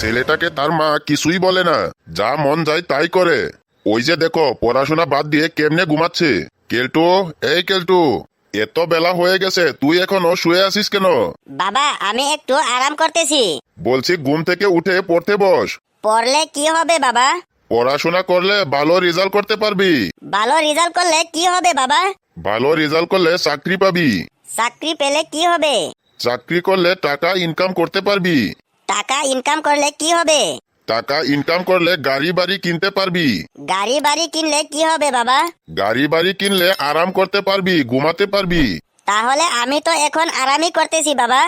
ছেলেটাকে তার মা কিছুই বলে না, যা মন যায় তাই করে। ওই যে দেখো পড়াশোনা বাদ দিয়ে কেমনে ঘুমাচ্ছে। কেলটু, এই কেলটু, এত বেলা হয়ে গেছে, তুই এখনো শুয়ে আছিস কেন? বাবা আমি একটু আরাম করতেছি। বলছি ঘুম থেকে উঠে পড়তে বস। পড়লে কি হবে বাবা? পড়াশোনা করলে ভালো রেজাল্ট করতে পারবি। ভালো রেজাল্ট করলে কি হবে বাবা? ভালো রেজাল্ট করলে চাকরি পাবি। চাকরি পেলে কি হবে? চাকরি করলে টাকা ইনকাম করতে পারবি। টাকা ইনকাম করলে কি হবে? টাকা ইনকাম করলে গাড়ি বাড়ি কিনতে পারবি। গাড়ি বাড়ি কিনলে কি হবে বাবা? গাড়ি বাড়ি কিনলে আরাম করতে পারবি, ঘুমাতে পারবি। তাহলে আমি তো এখন আরামই করতেছি বাবা।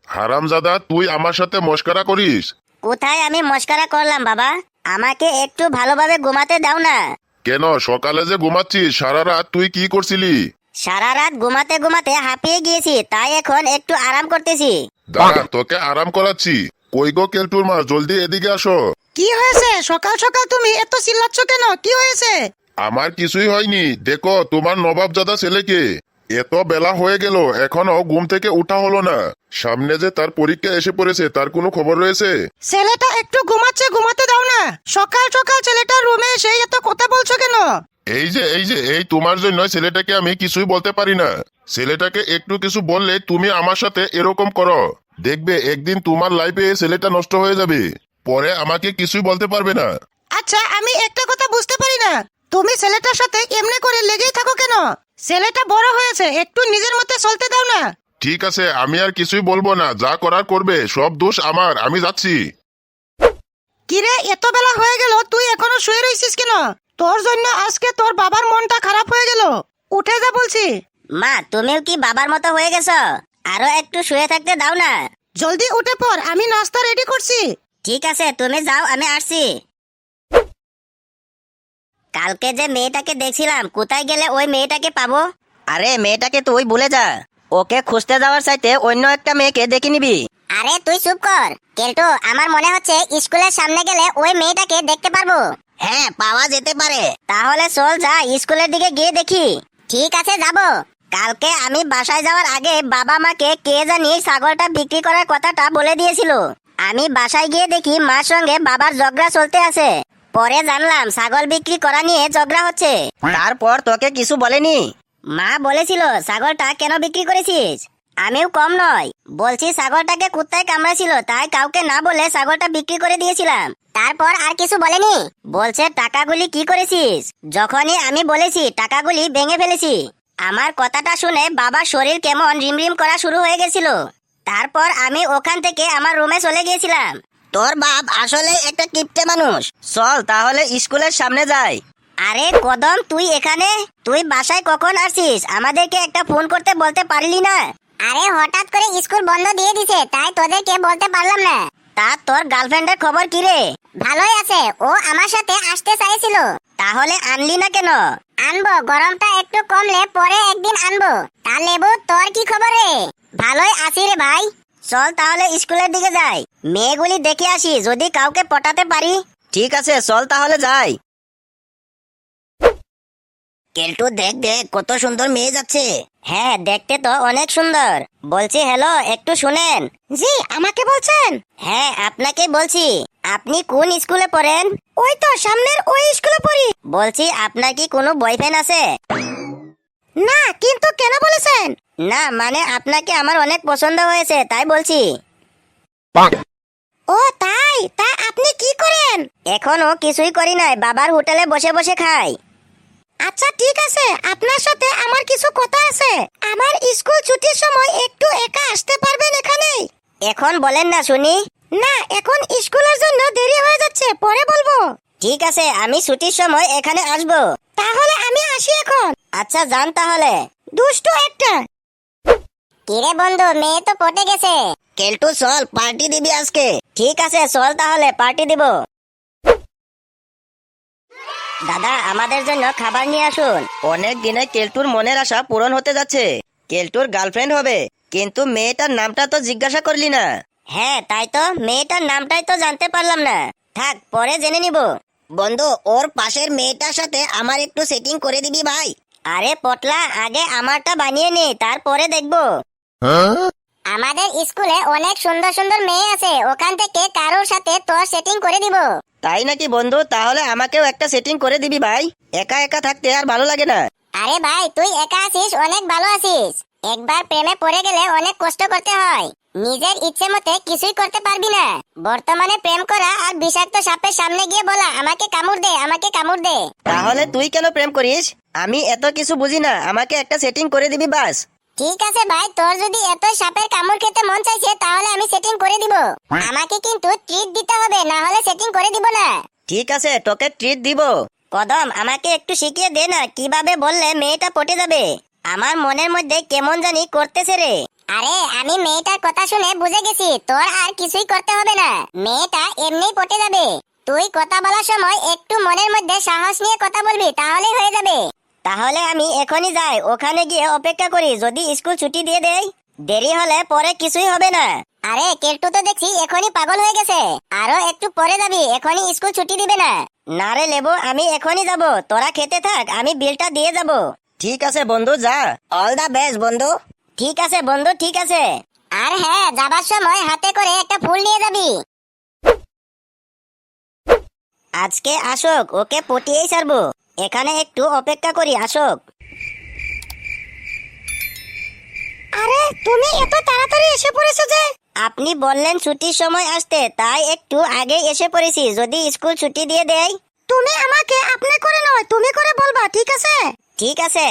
হারামজাদা, তুই আমার সাথে মস্করা করিস? কোথায় আমি মস্করা করলাম বাবা? আমাকে একটু ভালোভাবে ঘুমাতে দাও না। কেন, সকালে যে ঘুমাচ্ছিস সারা রাত তুই কি করছিলি? সারা রাত ঘুমাতে ঘুমাতে হাঁপিয়ে গিয়েছি, তাই এখন একটু আরাম করতেছি। দাঁড়া, তোকে আরাম করাচ্ছি। কই গো কেলটুর মা, জলদি এদিকে আসো। কি হয়েছে? সকাল সকাল তুমি এত চিল্লাচ্ছ কেন? কি হয়েছে? আমার কিছুই হয়নি। দেখো তোমার নবাবজাদা ছেলেকে, এত বেলা হয়ে গেল এখনো ঘুম থেকে উঠা হলো না। সামনে যে তার পরীক্ষা এসে পড়েছে, তার কোনো খবর রয়েছে? ছেলেটা একটু ঘুমাচ্ছে, ঘুমাতে দাও না। সকাল সকাল ছেলেটার রুমে এসে এত কথা বলছো কেন? এই তোমার জন্য ছেলেটাকে আমি কিছুই বলতে পারি না। ছেলেটাকে একটু কিছু বললে তুমি আমার সাথে এরকম করো। দেখবে একদিন তোমার লাইফে ছেলেটা নষ্ট হয়ে যাবে, পরে আমাকে কিছুই বলতে পারবে না। আচ্ছা, আমি একটা কথা বুঝতে পারি না, তুমি ছেলেটার সাথে এমনি করে লেগেই থাকো কেন? ছেলেটা বড় হয়েছে, একটু নিজের মতে চলতে দাও না। ঠিক আছে, আমি আর কিছুই বলবো না, যা করার করবে, সব দোষ আমার, আমি যাচ্ছি। কিরে, এত বেলা হয়ে গেল, তুই এখনো শুয়ে রয়েছিস কেন? তোর জন্য আজকে তোর বাবার মনটা খারাপ হয়ে গেল। উঠে যা বলছি। মা তুমিও কি বাবার মতো হয়ে গেছো? আরো একটু শুয়ে থাকতে দাও না। জলদি উঠে পড়, আমি নাস্তা রেডি করছি। ঠিক আছে তুমি যাও, আমি আসছি। কালকে যে মেয়েটাকে দেখছিলাম, কোথায় গেলে ওই মেয়েটাকে পাবো? আরে মেয়েটাকে তুই ভুলে যা, ওকে খুঁজতে যাওয়ার চাইতে অন্য একটা মেয়েকে দেখে নিবি। আরে তুই চুপ কর। কেলটু, আমার মনে হচ্ছে স্কুলের সামনে গেলে ওই মেয়েটাকে দেখতে পারবো। হ্যাঁ, পাওয়া যেতে পারে। তাহলে চল যা, স্কুলের দিকে গিয়ে দেখি। ঠিক আছে যাব। কালকে আমি বাসায় যাওয়ার আগে বাবা মাকে কে জানি ছাগলটা বিক্রি করার কথাটা বলে দিয়েছিল। আমি বাসায় গিয়ে দেখি মার সঙ্গে বাবার ঝগড়া চলতে আছে। পরে জানলাম ছাগল বিক্রি করা নিয়ে ঝগড়া হচ্ছে। তারপর তোকে কিছু বলেনি? মা বলেছিল ছাগলটা কেন বিক্রি করেছিস। আমিও কম নয়, বলছি ছাগলটাকে কুত্তায় কামড়াছিল, তাই কাউকে না বলে ছাগলটা বিক্রি করে দিয়েছিলাম। তারপর আর কিছু বলেনি? বলছে টাকাগুলি কি করেছিস। যখনই আমি বলেছি টাকাগুলি ভেঙে ফেলেছি। আমার কথাটা শুনে বাবার শরীর কেমন রিমরিম করা শুরু হয়ে গেছিল। তারপর আমি ওখান থেকে আমার রুমে চলে গিয়েছিলাম। তোর বাপ আসলে একটা কিপটে মানুষ। চল তাহলে স্কুলের সামনে যাই। আরে কদম, তুই এখানে? তুই বাসায় কখন আসছিস? আমাদেরকে একটা ফোন করতে বলতে পারলি না? আরে হঠাৎ করে স্কুল বন্ধ দিয়ে দিছে, তাই তোদেরকে বলতে পারলাম না। তা তোর গার্লফ্রেন্ডের খবর কি রে? ভালোই আছে, ও আমার সাথে আসতে চাইছিল। তাহলে আনলি না কেন? আনবো, গরমটা একটু কমলে পরে একদিন আনবো। তা লেবু, তোর কি খবর রে? ভালোই আছি রে ভাই। চল তাহলে স্কুলের দিকে যাই, মেয়েগুলি দেখে আসি, যদি কাউকে পটাতে পারি। ঠিক আছে, চল তাহলে যাই। কেলটু দেখ দেখ, কত সুন্দর মেয়ে যাচ্ছে। হ্যাঁ দেখতে তো অনেক সুন্দর। বলছি হ্যালো, একটু শুনেন। জি, আমাকে বলছেন? হ্যাঁ আপনাকে বলছি। আপনি কোন স্কুলে পড়েন? ওই তো সামনের ওই স্কুলে পড়ি। বলছি আপনার কি কোনো বয়ফ্রেন্ড আছে? না, কিন্তু কেন বলেছেন? না মানে আপনাকে আমার অনেক পছন্দ হয়েছে, তাই বলছি। ও তাই? তা আপনি কি করেন? এখনো কিছুই করি নাই, বাবার হোটেলে বসে বসে খাই। আচ্ছা ঠিক আছে, আপনার সাথে আমার কিছু কথা আছে। আমার স্কুল ছুটির সময় একটু একা আসতে পারবেন এখানে? এখন বলেন না শুনি। না, এখন স্কুলের জন্য দেরি হয়ে যাচ্ছে, পরে বলবো। ঠিক আছে, আমি ছুটির সময় এখানে আসবো। তাহলে আমি আসি এখন। আচ্ছা যান তাহলে। দুষ্টু একটা। কিরে বন্ধু, মেয়ে তো পটে গেছে। কেলটু চল, পার্টি দিবি আজকে। ঠিক আছে চল তাহলে, পার্টি দিব। দাদা আমাদের জন্য খাবার নিয়ে আসুন। অনেক দিনে কেলটুর মনের আশা পূরণ হতে যাচ্ছে। কেলটুর গার্লফ্রেন্ড হবে, কিন্তু মেয়েটার নামটা তো জিজ্ঞাসা করলি না। হ্যাঁ তাই তো, মেয়েটার নামটাই তো জানতে পারলাম না। থাক, পরে জেনে নিব। বন্ধু, ওর পাশের মেয়েটার সাথে আমার একটু সেটিং করে দিবি ভাই। আরে পটলা, আগে আমারটা বানিয়ে নে, তারপরে দেখবো। আমাদের স্কুলে অনেক সুন্দর সুন্দর মেয়ে আছে, ওখান থেকে কারোর সাথে তোর সেটিং করে দিব। তাই নাকি বন্ধু? তাহলে আমাকেও একটা সেটিং করে দিবি ভাই, একা একা থাকতে আর ভালো লাগে না। আরে ভাই, তুই একা আছিস, অনেক ভালো আছিস। একবার প্রেমে পড়ে গেলে অনেক কষ্ট করতে হয়, নিজের ইচ্ছে মতে কিছুই করতে পারবি না। বর্তমানে প্রেম করা আর বিষাক্ত সাপের সামনে গিয়ে বলা আমাকে কামড় দে, আমাকে কামড় দে। তাহলে তুই কেন প্রেম করিস? আমি এত কিছু বুঝি না, আমাকে একটা সেটিং করে দিবি বাস। ঠিক আছে ভাই, তোর যদি এত সাপের কামড় খেতে মন চাইছে তাহলে আমি সেটিং করে দিব। আমাকে কিন্তু ট্রিট দিতে হবে, না হলে সেটিং করে দিব না। ঠিক আছে, তোকে ট্রিট দিব। কদম, আমাকে একটু শিখিয়ে দে না, কিভাবে বললে মেয়েটা পটে যাবে। আমার মনের মধ্যে কেমন জানি করতেছে রে। আরে আমি মেয়েটার কথা শুনে বুঝে গেছি, তোর আর কিছুই করতে হবে না, মেয়েটা এমনিই পটে যাবে। তুই কথা বলার সময় একটু মনের মধ্যে সাহস নিয়ে কথা বলবি, তাহলেই হয়ে যাবে। তাহলে আমি এখনই যাই, ওখানে গিয়ে অপেক্ষা করি, যদি স্কুল ছুটি দিয়ে দেয়। দেরি হলে পরে কিছুই হবে না। আরে কেলটু তো দেখছি এখনই পাগল হয়ে গেছে, আরো একটু পরে যাবি, এখনই স্কুল ছুটি দিবে না। না রে লেবু, আমি এখনই যাব, তোরা খেতে থাক, আমি বিলটা দিয়ে যাব। ঠিক আছে বন্ধু, যা। অল দা বেস্ট বন্ধু। ঠিক আছে বন্ধু, ঠিক আছে। আর হ্যাঁ, যাবার সময় হাতে করে একটা ফুল নিয়ে যাবি। আজকে আসুক, ওকে পটিয়েই ছাড়বো। এখানে একটু অপেক্ষা করি, আসুক। আরে তুমি এত তাড়াতাড়ি এসে পড়েছো যে? আপনি বললেন ছুটির সময় আসতে, তাই একটু আগে এসে পড়েছি, যদি স্কুল ছুটি দিয়ে দেয়। তুমি আমাকে আপনি করে নয়, তুমি করে বলবা, ঠিক আছে? ঠিক আছে।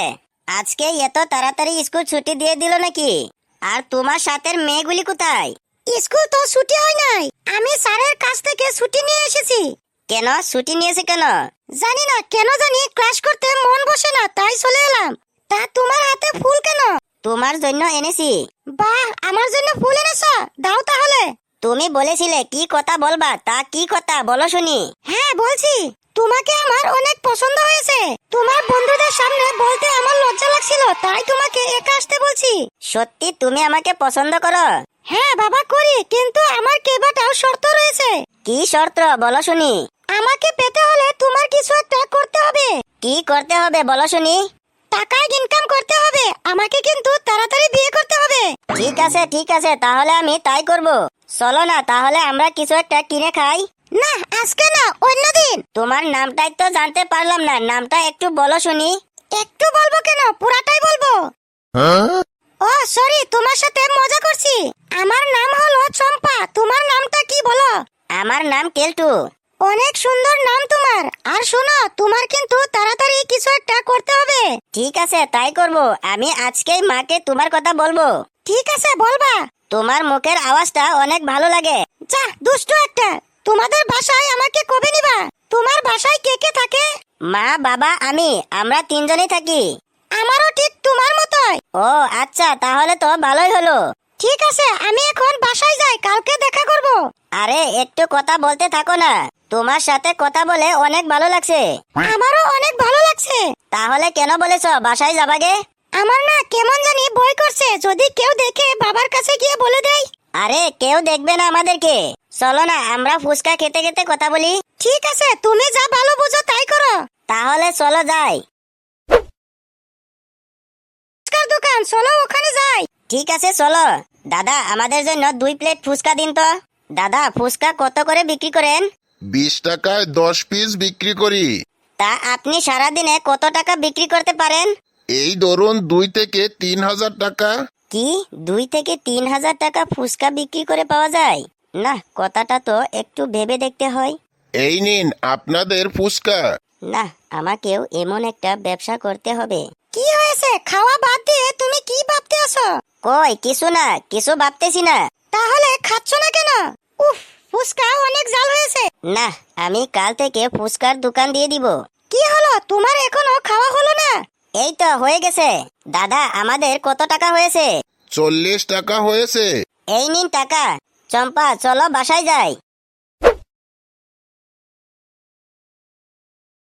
আজকে এত তাড়াতাড়ি স্কুল ছুটি দিয়ে দিল নাকি? আর তোমার সাথের মেয়েগুলি কোথায়? স্কুল তো ছুটি হয় নাই, আমি স্যারের কাছ থেকে ছুটি নিয়ে এসেছি। কেন ছুটি নিয়েছে কেন? জানি না, কেন জানি ক্লাস করতে মন বসে না, তাই চলে এলাম। তা তোমার হাতে ফুল কেন? তোমার জন্য এনেছি। বাহ, আমার জন্য ফুল এনেছো, দাও তাহলে। তুমি বলেছিলে কি কথা বলবা, তা কি কথা বলো শুনি। হ্যাঁ বলছি, তোমাকে আমার অনেক পছন্দ হয়েছে। তোমার বন্ধুদের সামনে বলতে আমার লজ্জা লাগছিল, তাই তোমাকে একা আসতে বলছি। সত্যি তুমি আমাকে পছন্দ করো? হ্যাঁ বাবা করি, কিন্তু আমার কেবাটাও শর্ত রয়েছে। কি শর্ত বলো শুনি। আমাকে পেতে হলে তোমার কিছু একটা করতে হবে। কি করতে হবে বলো শুনি। টাকা ইনকাম করতে হবে, আমাকে কিন্তু তাড়াতাড়ি বিয়ে করতে হবে। ঠিক আছে ঠিক আছে, তাহলে আমি তাই করব। চলো না তাহলে আমরা কিছু একটা কিনে খাই। না আজকে না, অন্যদিন। তোমার নামটাই তো জানতে পারলাম না, নামটা একটু বলো শুনি। একটু বলবো কেন, পুরাটাই বলবো। ও সরি, তোমার সাথে মজা করছি। আমার নাম হলো চম্পা, তোমার নামটা কি বলো? আমার নাম কেলটু। অনেক সুন্দর নাম তোমার। আর শোনো, তোমার কিন্তু তাড়াতাড়ি কিছু একটা করতে হবে। ঠিক আছে তাই করব, আমি আজকেই মাকে তোমার কথা বলবো। ঠিক আছে বলবা। তোমার মুখের আওয়াজটা অনেক ভালো লাগে। যা দুষ্টু একটা, তোমাদের বাসায় আমাকে কবে নিবা? তোমার বাসায় কে কে থাকে? মা বাবা আমি, আমরা তিনজনই থাকি। আমারও ঠিক তোমার মতোই। ও আচ্ছা, তাহলে তো ভালোই হলো। ঠিক আছে, আমি এখন বাসায় যাই, কালকে দেখা করব। আরে একটু কথা বলতে থাকো না, তোমার সাথে কথা বলে অনেক ভালো লাগছে। আমারও অনেক ভালো লাগছে। তাহলে কেন বলেছো বাসায় যাবাগে? আমার না কেমন জানি ভয় করছে, যদি কেউ দেখে বাবার কাছে গিয়ে বলে দেয়। আরে কেউ দেখবে না আমাদেরকে, চলো না আমরা ফুচকা খেতে খেতে কথা বলি। ঠিক আছে, তুমি যা ভালো বুঝো তাই করো। তাহলে চলো যাই। ফুচকার দোকান, চলো ওখানে যাই। ঠিক আছে চলো। দাদা আমাদের জন্য 2 প্লেট ফুচকা দিন তো। দাদা ফুচকা কত করে বিক্রি করেন? 20 টাকায় 10 পিস বিক্রি করি। তা আপনি সারাদিনে কত টাকা বিক্রি করতে পারেন? এই ধরুন 2 থেকে 3,000 টাকা। কি 2 থেকে 3,000 টাকা ফুচকা বিক্রি করে পাওয়া যায়? না, কথাটা তো একটু ভেবে দেখতে হয়। এই নিন আপনাদের ফুচকা। না, আমাকেও এমন একটা ব্যবসা করতে হবে। কি হয়েছে, খাওয়া বাদ দিয়ে তুমি কি ভাবতে আছো? কই কিছু না, কিছু ভাবতেছি না। তাহলে খাচ্ছ না কেন? উফ, ফুচকা অনেক জাল হয়েছে। না, আমি কাল থেকে ফুচকার দোকান দিয়ে দিব। কি হলো, তোমার এখনো খাওয়া হলো না? এই তো হয়ে গেছে। দাদা আমাদের কত টাকা হয়েছে? 40 টাকা হয়েছে। এই নিন টাকা। চম্পা চলো বাসায় যাই।